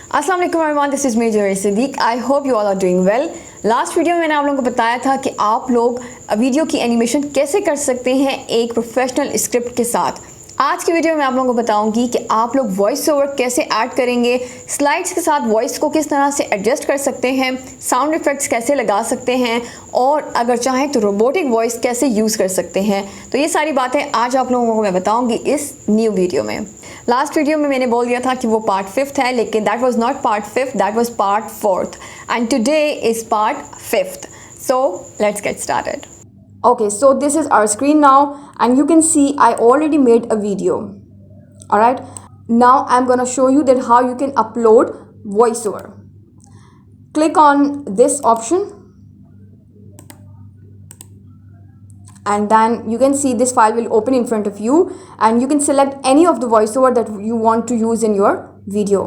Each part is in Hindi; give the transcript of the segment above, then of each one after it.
अस्सलाम वालेकुम everyone, this is me Johar Siddique. I hope you all are doing well. Last video में मैंने आप लोगों को बताया था कि आप लोग वीडियो की एनिमेशन कैसे कर सकते हैं एक प्रोफेशनल स्क्रिप्ट के साथ। आज की वीडियो में आप लोगों को बताऊंगी कि आप लोग वॉइस ओवर कैसे ऐड करेंगे, स्लाइड्स के साथ वॉइस को किस तरह से एडजस्ट कर सकते हैं, साउंड इफ़ेक्ट्स कैसे लगा सकते हैं और अगर चाहें तो रोबोटिक वॉइस कैसे यूज़ कर सकते हैं। तो ये सारी बातें आज आप लोगों को मैं बताऊंगी इस न्यू वीडियो में। लास्ट वीडियो में मैंने बोल दिया था कि वो पार्ट 5th है, लेकिन that was not part 5th, that was part 4th and today is part 5th. So let's get started. Okay, so this is our screen now and you can see I already made a video. Alright, now I'm gonna show you that how you can upload voiceover. Click on this option and then you can see this file will open in front of you and you can select any of the voiceover that you want to use in your video.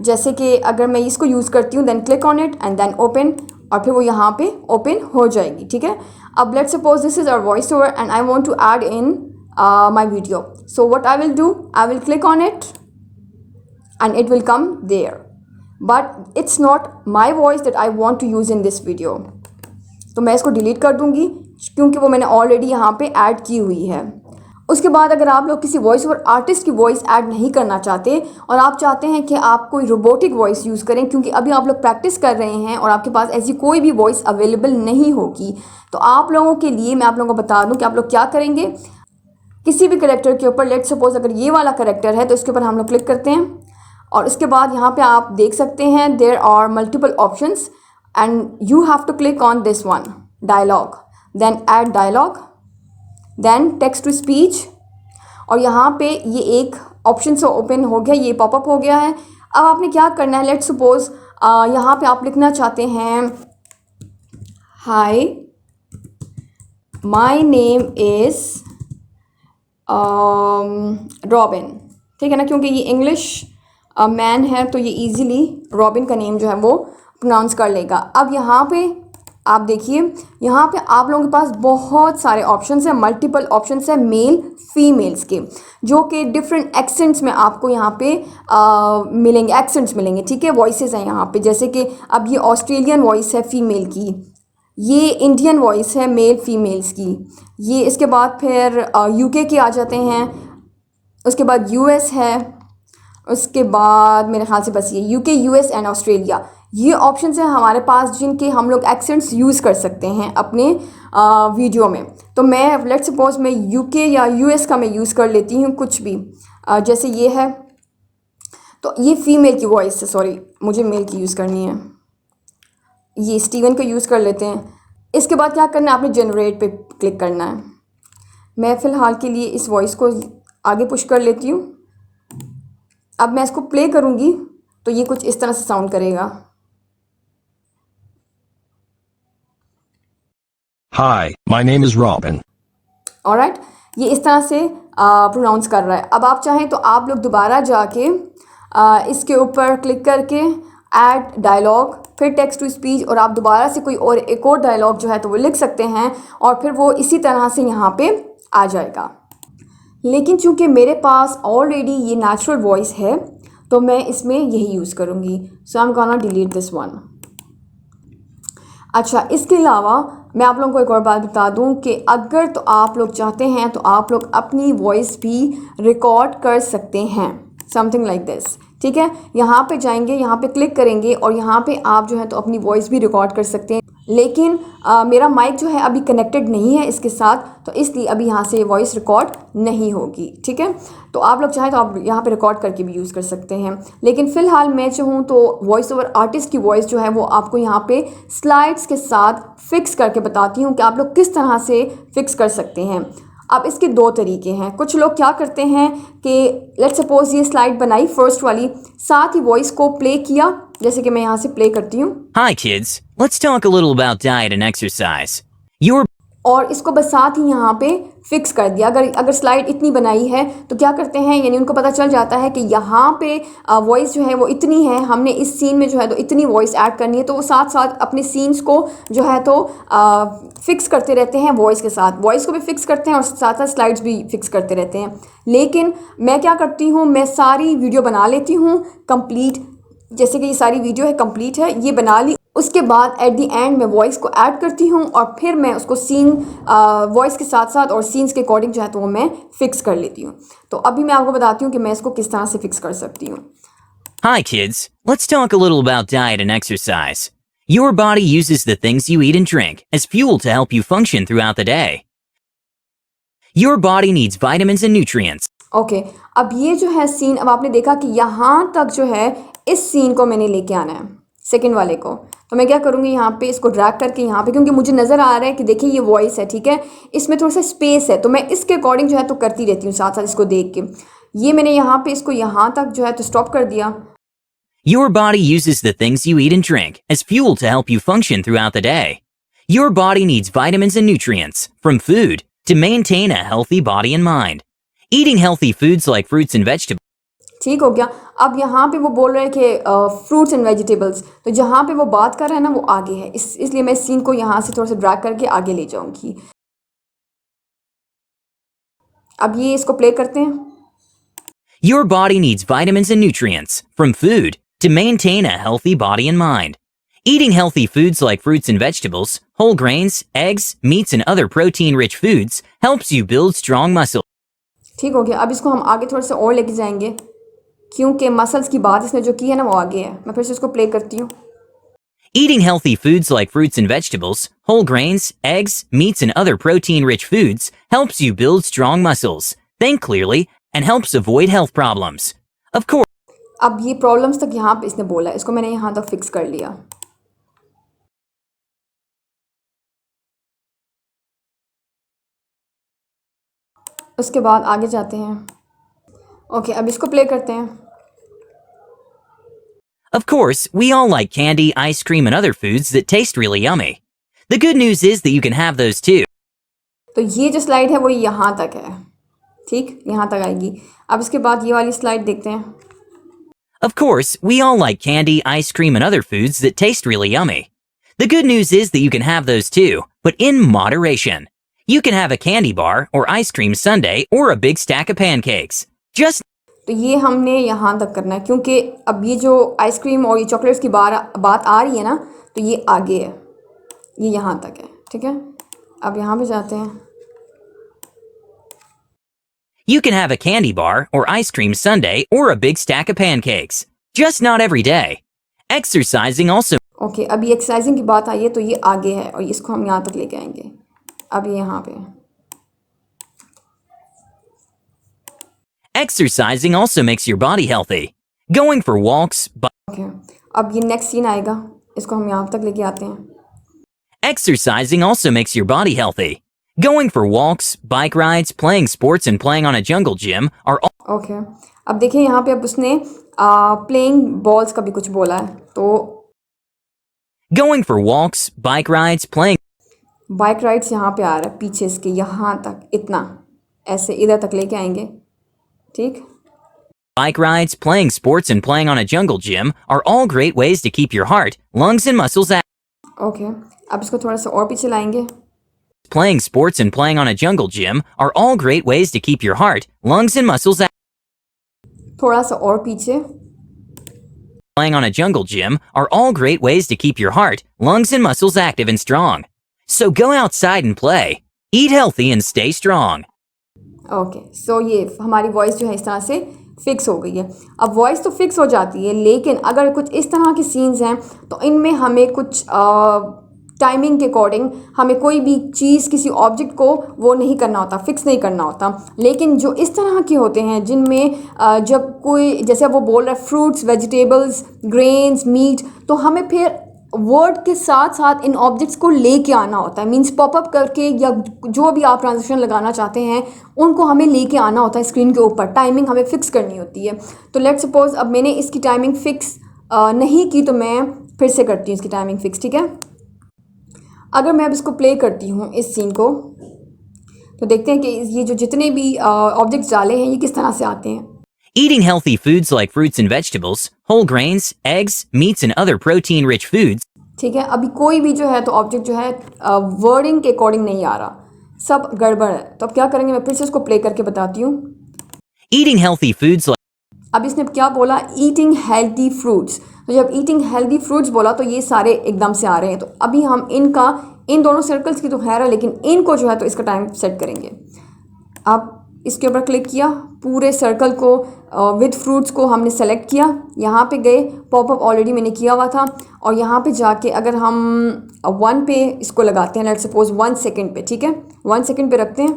जैसे कि अगर मैं इसको यूज़ करती हूँ then click on it and then open और फिर वो यहाँ पे ओपन हो जाएगी। ठीक है, अब let's suppose this is our voice over and I want to add in my video. So what I will do, I will click on it and it will come there, but it's not my voice that I want to use in this video. तो मैं इसको डिलीट कर दूँगी क्योंकि वो मैंने ऑलरेडी यहाँ पे ऐड की हुई है। उसके बाद अगर आप लोग किसी वॉइस ओवर आर्टिस्ट की वॉइस ऐड नहीं करना चाहते और आप चाहते हैं कि आप कोई रोबोटिक वॉइस यूज़ करें, क्योंकि अभी आप लोग प्रैक्टिस कर रहे हैं और आपके पास ऐसी कोई भी वॉइस अवेलेबल नहीं होगी, तो आप लोगों के लिए मैं आप लोगों को बता दूं कि आप लोग क्या करेंगे। किसी भी करेक्टर के ऊपर, लेट्स सपोज अगर ये वाला करेक्टर है तो इसके ऊपर हम लोग क्लिक करते हैं और उसके बाद यहाँ पर आप देख सकते हैं there are multiple options and you have to click on this one, dialogue, then add dialogue, then text to speech और यहाँ पे ये एक ऑप्शन से ओपन हो गया, ये पॉपअप हो गया है। अब आपने क्या करना है, लेट्स सपोज यहाँ पे आप लिखना चाहते हैं hi my name is robin. ठीक है ना, क्योंकि ये इंग्लिश मैन है तो ये इजीली रॉबिन का नेम जो है वो प्रोनाउंस कर लेगा। अब यहाँ पे आप देखिए, यहाँ पे आप लोगों के पास बहुत सारे ऑप्शंस हैं, मल्टीपल ऑप्शंस हैं मेल फीमेल्स के, जो कि डिफरेंट एक्सेंट्स में आपको यहाँ पे मिलेंगे, एक्सेंट्स मिलेंगे। ठीक है, वॉइसेस हैं यहाँ पे, जैसे कि अब ये ऑस्ट्रेलियन वॉइस है फीमेल की, ये इंडियन वॉइस है मेल फीमेल्स की, ये इसके बाद फिर यूके के आ जाते हैं, उसके बाद यूएस है, उसके बाद मेरे ख्याल से बस ये यूके, यूएस एंड ऑस्ट्रेलिया, ये ऑप्शंस हैं हमारे पास जिनके हम लोग एक्सेंट्स यूज़ कर सकते हैं अपने वीडियो में। तो मैं लेट्स सपोज मैं यूके या यूएस का मैं यूज़ कर लेती हूँ कुछ भी, जैसे ये है, तो ये फीमेल की वॉइस है, सॉरी मुझे मेल की यूज़ करनी है, ये स्टीवन का यूज़ कर लेते हैं। इसके बाद क्या करना है, आपने जनरेट पे क्लिक करना है। मैं फ़िलहाल के लिए इस वॉइस को आगे पुश कर लेती हूँ। अब मैं इसको प्ले करूँगी तो ये कुछ इस तरह से साउंड करेगा। Hi, my name is Robin. Alright, ये इस तरह से प्रोनाउंस कर रहा है। अब आप चाहें तो आप लोग दोबारा जाके इसके ऊपर क्लिक करके ऐड डायलॉग, फिर टेक्स्ट टू स्पीच और आप दोबारा से कोई और एक और डायलॉग जो है तो वो लिख सकते हैं और फिर वो इसी तरह से यहाँ पे आ जाएगा। लेकिन चूंकि मेरे पास ऑलरेडी ये नेचुरल वॉइस है तो मैं इसमें यही यूज़ करूँगी। So I am gonna delete this one. अच्छा, इसके अलावा मैं आप लोगों को एक और बात बता दूं कि अगर तो आप लोग चाहते हैं तो आप लोग अपनी वॉइस भी रिकॉर्ड कर सकते हैं, समथिंग लाइक दिस। ठीक है, यहाँ पे जाएंगे, यहाँ पे क्लिक करेंगे और यहाँ पे आप जो है तो अपनी वॉइस भी रिकॉर्ड कर सकते हैं, लेकिन मेरा माइक जो है अभी कनेक्टेड नहीं है इसके साथ, तो इसलिए अभी यहाँ से वॉइस रिकॉर्ड नहीं होगी। ठीक है, तो आप लोग चाहें तो आप यहाँ पे रिकॉर्ड करके भी यूज़ कर सकते हैं, लेकिन फ़िलहाल मैं चाहूँ तो वॉइस ओवर आर्टिस्ट की वॉइस जो है वो आपको यहाँ पे स्लाइड्स के साथ फिक्स करके बताती हूँ कि आप लोग किस तरह से फिक्स कर सकते हैं। अब इसके दो तरीके हैं। कुछ लोग क्या करते हैं कि लेट्स सपोज ये स्लाइड बनाई फर्स्ट वाली, साथ ही वॉइस को प्ले किया, जैसे कि मैं यहाँ से प्ले करती हूँ। Hi kids, let's talk a little about diet and exercise. Your और इसको बस साथ ही यहाँ पे फिक्स कर दिया। अगर स्लाइड इतनी बनाई है तो क्या करते हैं, यानी उनको पता चल जाता है कि यहाँ पे वॉइस जो है वो इतनी है, हमने इस सीन में जो है तो इतनी वॉइस ऐड करनी है, तो वो साथ साथ अपने सीन्स को जो है तो फिक्स करते रहते हैं, वॉइस के साथ वॉइस को भी फिक्स करते हैं और साथ साथ स्लाइड्स भी फिक्स करते रहते हैं। लेकिन मैं क्या करती हूँ, मैं सारी वीडियो बना लेती हूँ कंप्लीट, जैसे कि ये सारी वीडियो है, कंप्लीट है, ये बना ली। उसके बाद एट द एंड मैं वॉइस को ऐड करती हूँ और फिर मैं उसको सीन वॉइस के साथ साथ और सीन्स के अकॉर्डिंग जो है तो वो मैं फ़िक्स कर लेती हूँ। तो अभी मैं आपको बताती हूँ कि मैं इसको किस तरह से फ़िक्स कर सकती हूँ। Hi, kids. Let's talk a little about diet and exercise. Your body uses the things you eat and drink as fuel to help you function throughout the day. Your body needs vitamins and nutrients. Okay अब ये जो है सीन, अब आपने देखा कि यहाँ तक जो है इस सीन को मैंने लेके आना है, सेकंड वाले को। तो मैं क्या करूँगी, यहाँ पे इसको ड्रैग करके यहाँ पे, क्योंकि मुझे नज़र आ रहा है कि देखिए ये वॉइस है, ठीक है, इसमें थोड़ा सा स्पेस है, तो मैं इसके अकॉर्डिंग जो है तो करती रहती हूँ साथ साथ इसको देख के। ये मैंने यहाँ पे इसको यहाँ तक जो है तो स्टॉप कर दिया। Your body uses the things you eat and drink as fuel to help you function throughout the day. Your body needs vitamins and nutrients from food to maintain a healthy body and mind. Eating healthy foods like fruits and vegetables. ठीक हो गया। अब यहाँ पे वो बोल रहे हैं कि फ्रूट्स एंड वेजिटेबल्स, तो जहाँ पे वो बात कर रहे हैं ना वो आगे है, इसलिए मैं सीन को यहाँ से थोड़ा सा ड्रैग करके आगे ले जाऊँगी। अब ये इसको प्ले करते हैं। Your body needs vitamins and nutrients from food to maintain a healthy body and mind. Eating healthy foods like fruits and vegetables, whole grains, eggs, meats, and other protein-rich foods helps you build strong muscles. ठीक हो गया। अब इसको हम आगे थोड़ा सा और लेके जाएंगे, क्योंकि मसल्स की बात इसने जो की है ना वो आगे है। मैं फिर से इसको प्ले करती हूँ। Eating healthy foods like fruits and vegetables, whole grains, eggs, meats, and other protein-rich foods helps you build strong muscles, think clearly, and helps avoid health problems. Of course, अब ये प्रॉब्लम्स तक यहाँ पे इसने बोला है, इसको मैंने यहाँ तक फिक्स कर लिया। उसके बाद आगे जाते हैं। ओके अब इसको प्ले करते हैं। of course, we all like candy, ice cream, and other foods that taste really yummy. The good news is that you can have those too. तो ये जो स्लाइड है वो यहाँ तक है, ठीक, यहाँ तक आएगी। अब इसके बाद ये वाली स्लाइड देखते हैं। Of course, we all like candy, ice cream, and other foods that taste really yummy. The good news is that you can have those too, but in moderation. You can have a candy bar or ice cream sundae or a big stack of pancakes. Just तो ये हमने यहाँ तक करना है, क्योंकि अब ये जो आइसक्रीम और ये चॉकलेट्स की बात आ रही है ना, तो ये आगे है, ये यहाँ तक है, ठीक है। अब यहाँ पे जाते हैं। You can have a candy bar or ice cream sundae or a big stack of pancakes. Just not every day. Exercising also. Okay अब ये एक्सरसाइजिंग की बात आई है, तो ये आगे है और इसको हम यहाँ तक लेके आएंगे। अब ये यहाँ पे है। Exercising also makes your body healthy. Going for walks, okay अब ये नेक्स्ट सीन आएगा, इसको हम यहाँ तक लेके आते हैं। exercising also makes your body healthy. Going for walks, bike rides, playing sports, and playing on a jungle gym are all. Okay अब देखिए यहाँ पे अब उसने प्लेइंग बॉल्स का भी कुछ बोला है, तो Going for walks, bike rides, playing. Bike rides यहाँ पे आ रहा है पीछे इसके, यहाँ तक, इतना ऐसे इधर तक लेके आएंगे, ठीक। Bike rides, playing sports, and playing on a jungle gym are all great ways to keep your heart, lungs, and muscles active. Okay अब इसको थोड़ा सा और पीछे लाएंगे। Playing sports and playing on a jungle gym are all great ways to keep your heart, lungs, and muscles active. थोड़ा सा और पीछे। Playing on a jungle gym are all great ways to keep your heart, lungs, and muscles active and strong. So go outside and play. Eat healthy and stay strong. Okay so ये हमारी वॉइस जो है इस तरह से फिक्स हो गई है। अब वॉइस तो फिक्स हो जाती है, लेकिन अगर कुछ इस तरह के सीन्स हैं तो इनमें हमें कुछ टाइमिंग के अकॉर्डिंग हमें कोई भी चीज़, किसी ऑब्जेक्ट को वो नहीं करना होता, फिक्स नहीं करना होता। लेकिन जो इस तरह के होते हैं जिनमें जब कोई, जैसे वो बोल रहा है फ्रूट्स, वेजिटेबल्स, ग्रेन्स, मीट, तो हमें फिर वर्ड के साथ साथ इन ऑब्जेक्ट्स को लेके आना होता है, मींस पॉपअप करके या जो भी आप ट्रांजेक्शन लगाना चाहते हैं उनको हमें लेके आना होता है स्क्रीन के ऊपर। टाइमिंग हमें फ़िक्स करनी होती है। तो लेट्स सपोज अब मैंने इसकी टाइमिंग फ़िक्स नहीं की, तो मैं फिर से करती हूँ इसकी टाइमिंग फ़िक्स, ठीक है। अगर मैं अब इसको प्ले करती हूँ इस सीन को, तो देखते हैं कि ये जो जितने भी ऑब्जेक्ट्स डाले हैं ये किस तरह से आते हैं। Eating healthy foods like fruits and vegetables, whole grains, eggs, meats, and other protein-rich foods. ठीक है, अभी कोई भी जो है तो ऑब्जेक्ट जो है वर्डिंग के अकॉर्डिंग नहीं आ रहा, सब गड़बड़ है। तो अब क्या करेंगे, मैं फिर से इसको प्ले करके बताती हूँ। Eating healthy foods like. अब इसने क्या बोला, ईटिंग हेल्दी फ्रूट्स। तो जब ईटिंग हेल्दी फ्रूट्स बोला तो ये सारे एकदम से आ रहे हैं। तो अभी हम इन दोनों सर्कल्स की तो खैर है, लेकिन इनको जो है तो इसका टाइम सेट करेंगे। अब इसके ऊपर क्लिक किया, पूरे सर्कल को विद फ्रूट्स को हमने सेलेक्ट किया, यहाँ पे गए, पॉपअप ऑलरेडी मैंने किया हुआ था, और यहाँ पे जाके अगर हम 1 पे इसको लगाते हैं, लेट्स सपोज 1 सेकंड पे, ठीक है, 1 सेकंड पे रखते हैं।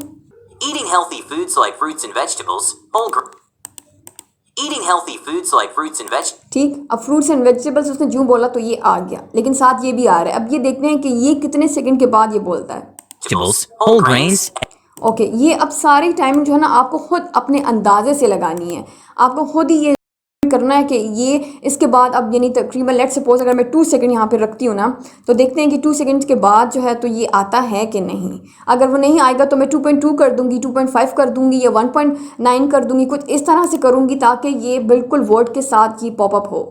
Eating healthy foods like fruits and vegetables, Eating healthy foods like fruits and vegetables. ठीक, अब फ्रूट्स एंड वेजिटेबल्स उसने जो बोला तो ये आ गया, लेकिन साथ ये भी आ रहा है। अब ये देखते हैं कि ये कितने सेकंड के बाद ये बोलता है। Vegetables, whole grains. ओके, ये अब सारी टाइमिंग जो है ना आपको खुद अपने अंदाजे से लगानी है, आपको खुद ही ये करना है कि ये इसके बाद अब यानी तकरीबन लेट्स सपोज अगर मैं 2 सेकंड यहाँ पे रखती हूँ ना, तो देखते हैं कि 2 सेकंड के बाद जो है तो ये आता है कि नहीं। अगर वो नहीं आएगा तो मैं 2.2 कर दूंगी, 2.5 कर दूंगी, या 1.9 कर दूंगी, कुछ इस तरह से करूंगी ताकि ये बिल्कुल वर्ड के साथ ये पॉपअप हो।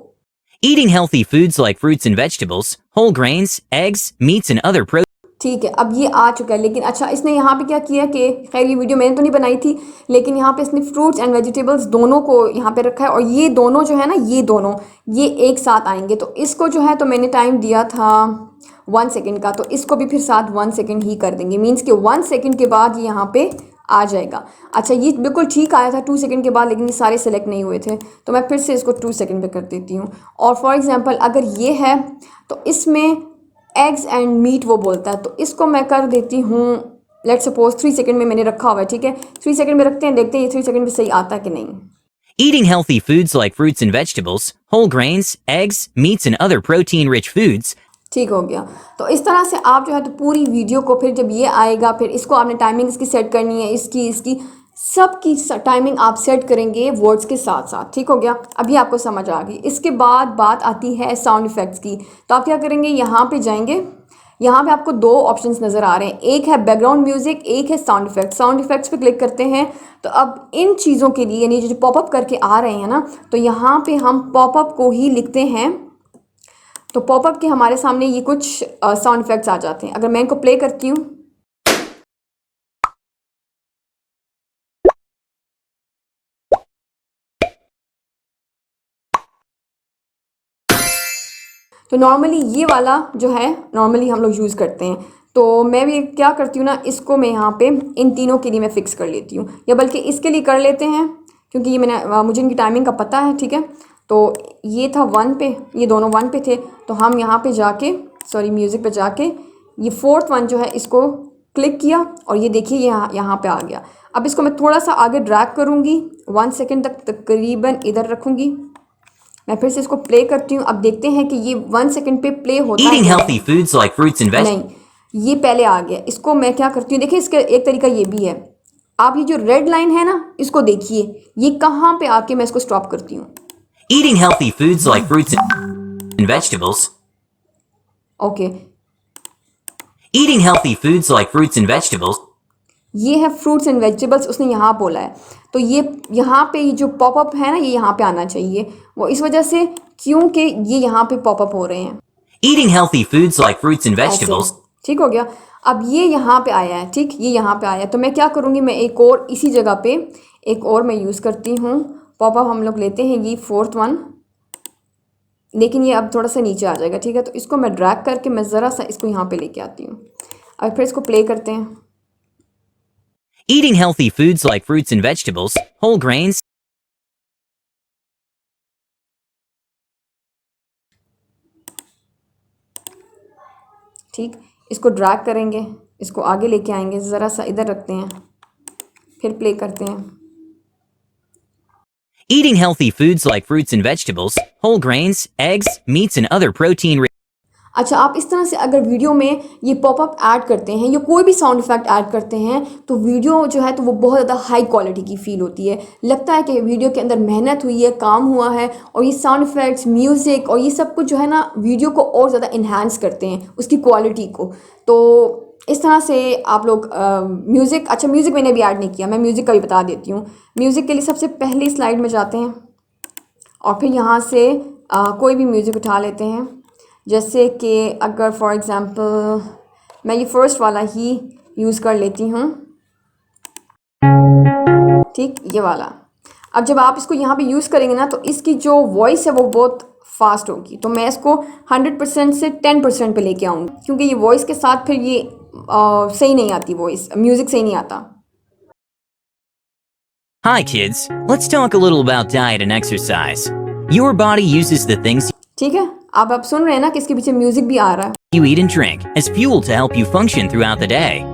Eating healthy foods like fruits and vegetables, whole grains, eggs, meats and other proteins. ठीक है, अब ये आ चुका है। लेकिन अच्छा, इसने यहाँ पे क्या किया कि खैर ये वीडियो मैंने तो नहीं बनाई थी, लेकिन यहाँ पे इसने फ्रूट्स एंड वेजिटेबल्स दोनों को यहाँ पे रखा है, और ये दोनों जो है ना, ये दोनों ये एक साथ आएंगे। तो इसको जो है तो मैंने टाइम दिया था 1 सेकंड का, तो इसको भी फिर साथ 1 सेकंड ही कर देंगे, मीन्स कि 1 सेकंड के बाद ये यहाँ पे आ जाएगा। अच्छा, ये बिल्कुल ठीक आया था 2 सेकंड के बाद, लेकिन ये सारे सेलेक्ट नहीं हुए थे, तो मैं फिर से इसको 2 सेकंड पे कर देती हूँ। और फॉर एग्जांपल अगर ये है तो इसमें एग्स एंड मीट वो बोलता है, तो इसको मैं कर देती हूँ लेट्स सपोज 3 सेकंड में मैंने रखा हुआ है, ठीक है, 3 सेकंड में रखते हैं, देखते हैं ये 3 सेकंड में सही आता है कि नहीं। Eating healthy foods like fruits and vegetables, whole grains, eggs, meats and other protein-rich foods. ठीक हो गया। तो इस तरह से आप जो है तो पूरी वीडियो को फिर जब ये आएगा, फिर इसको आपने टाइमिंग इसकी सेट करनी है, इसकी सबकी टाइमिंग आप सेट करेंगे वर्ड्स के साथ साथ। ठीक हो गया, अभी आपको समझ आ गई। इसके बाद बात आती है साउंड इफ़ेक्ट्स की। तो आप क्या करेंगे, यहाँ पे जाएंगे, यहाँ पे आपको 2 ऑप्शंस नज़र आ रहे हैं, एक है बैकग्राउंड म्यूज़िक, एक है साउंड इफ़ेक्ट्स। साउंड इफ़ेक्ट्स पे क्लिक करते हैं तो अब इन चीज़ों के लिए यानी जो पॉपअप करके आ रहे हैं ना, तो यहाँ पे हम पॉपअप को ही लिखते हैं, तो पॉपअप के हमारे सामने ये कुछ साउंड इफ़ेक्ट्स आ जाते हैं। अगर मैं इनको प्ले करती हूँ, तो नॉर्मली ये वाला जो है नॉर्मली हम लोग यूज़ करते हैं। तो मैं भी क्या करती हूँ ना, इसको मैं यहाँ पे इन तीनों के लिए मैं फ़िक्स कर लेती हूँ, या बल्कि इसके लिए कर लेते हैं क्योंकि ये मुझे इनकी टाइमिंग का पता है। ठीक है, तो ये था 1 पे, ये दोनों 1 पे थे, तो हम यहाँ पे जाके म्यूज़िक पे जाके ये 4th वन जो है इसको क्लिक किया, और ये देखिए यहाँ पे आ गया। अब इसको मैं थोड़ा सा आगे ड्रैग करूँगी, 1 सेकेंड तक तकरीबन इधर रखूँगी। मैं फिर से इसको प्ले करती हूँ। अब देखते हैं कि ये 1 सेकंड पे प्ले होता है। Eating healthy foods like fruits and vegetables. नहीं, ये पहले आ गया। इसको मैं क्या करती हूँ, देखिए इसका एक तरीका ये भी है, आप ये जो रेड लाइन है ना, इसको देखिए ये कहाँ पे आके मैं इसको स्टॉप करती हूँ। Eating healthy foods like fruits and vegetables. Okay, Eating healthy foods like fruits and vegetables. ये है फ्रूट्स एंड वेजिटेबल्स, उसने यहाँ बोला है, तो ये यहाँ पे ये जो पॉपअप है ना, ये यहाँ पे आना चाहिए, वो इस वजह से क्योंकि ये यहाँ पे पॉपअप हो रहे हैं। Eating healthy foods like fruits and vegetables. ठीक हो गया। अब ये यहाँ पे आया है, ठीक, ये यहाँ पे आया है, तो मैं क्या करूँगी, मैं एक और इसी जगह पे एक और मैं यूज़ करती हूँ पॉपअप। हम लोग लेते हैं ये 4th वन, लेकिन ये अब थोड़ा सा नीचे आ जाएगा। ठीक है, तो इसको मैं ड्रैग करके मैं ज़रा सा इसको यहाँ पे लेके आती हूँ। अब फिर इसको प्ले करते हैं। Eating healthy foods like fruits and vegetables, whole grains. ठीक, इसको ड्रैग करेंगे, इसको आगे लेके आएंगे, ज़रा सा इधर रखते हैं, फिर प्ले करते हैं। Eating healthy foods like fruits and vegetables, whole grains, eggs, meats and other protein. अच्छा, आप इस तरह से अगर वीडियो में ये पॉपअप ऐड करते हैं या कोई भी साउंड इफेक्ट ऐड करते हैं, तो वीडियो जो है तो वो बहुत ज़्यादा हाई क्वालिटी की फ़ील होती है। लगता है कि वीडियो के अंदर मेहनत हुई है, काम हुआ है, और ये साउंड इफेक्ट्स, म्यूज़िक और ये सब कुछ जो है ना वीडियो को और ज़्यादा इन्हांस करते हैं, उसकी क्वालिटी को। तो इस तरह से आप लोग म्यूज़िक, अच्छा म्यूज़िक मैंने भी ऐड नहीं किया, मैं म्यूज़िक का भी बता देती हूँ। म्यूज़िक के लिए सबसे पहली स्लाइड में जाते हैं और फिर यहाँ से कोई भी म्यूज़िक उठा लेते हैं। जैसे कि अगर फॉर एग्ज़ाम्पल मैं ये फर्स्ट वाला ही यूज़ कर लेती हूँ, ठीक, ये वाला। अब जब आप इसको यहाँ पे यूज़ करेंगे ना, तो इसकी जो वॉइस है वो बहुत फास्ट होगी। तो मैं इसको 100% से 10% पे लेके आऊँगी, क्योंकि ये वॉइस के साथ फिर ये सही नहीं आती, वॉइस म्यूज़िक सही नहीं आता। Hi kids, let's talk a little about diet and exercise. Your body uses the things ठीक है, अब आप सुन रहे हैं ना कि इसके पीछे म्यूज़िक भी आ रहा है। you eat and drink as fuel to help you function throughout the day.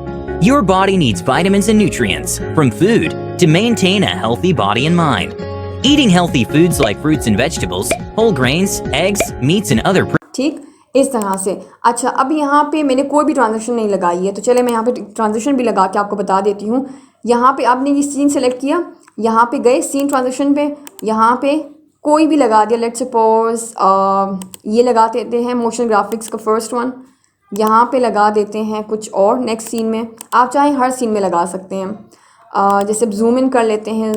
Your body needs vitamins and nutrients from food to maintain a healthy body and mind. Eating healthy foods like fruits and vegetables, whole grains, eggs, meats and other ठीक, इस तरह से। अच्छा, अब यहाँ पे मैंने कोई भी ट्रांजेक्शन नहीं लगाई है, तो चले मैं यहाँ पे ट्रांजेक्शन भी लगा के आपको बता देती हूँ। यहाँ पे आपने ये सीन सेलेक्ट किया, यहाँ पे गए सीन ट्रांजेक्शन पे, यहाँ पे कोई भी लगा दिया। लेट्स सपोज ये लगा देते हैं मोशन ग्राफिक्स का फर्स्ट वन, यहाँ पे लगा देते हैं कुछ और नेक्स्ट सीन में। आप चाहें हर सीन में लगा सकते हैं। जैसे जूम इन कर लेते हैं,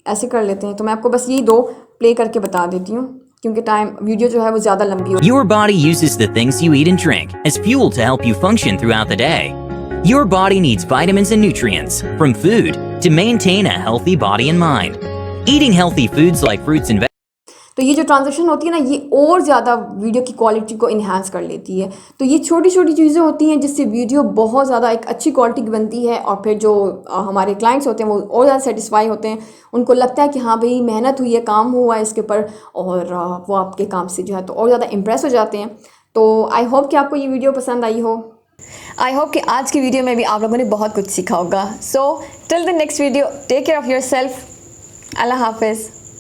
ऐसे कर लेते हैं। तो मैं आपको बस यही दो प्ले करके बता देती हूँ, क्योंकि टाइम वीडियो जो है वो ज़्यादा लंबी हो। Your body uses the things you eat and drink as fuel to help you function throughout the day. Your body needs vitamins and nutrients from food to maintain a healthy body and mind. Eating healthy foods like fruits and तो ये जो ट्रांजेक्शन होती है ना, ये और ज़्यादा वीडियो की क्वालिटी को इन्हांस कर लेती है। तो ये छोटी छोटी चीज़ें होती हैं जिससे वीडियो बहुत ज़्यादा एक अच्छी क्वालिटी की बनती है, और फिर जो हमारे क्लाइंट्स होते हैं वो और ज़्यादा सेटिस्फाई होते हैं। उनको लगता है कि हाँ भाई मेहनत हुई है, काम हुआ है इसके ऊपर, और वो आपके काम से जो है तो और ज़्यादा इम्प्रेस हो जाते हैं। तो आई होप कि आपको ये वीडियो पसंद आई हो। आई होप कि आज की वीडियो में भी आप लोगों ने बहुत कुछ सीखा होगा। So till the next video, take care of yourself. अल्लाह हाफिज़।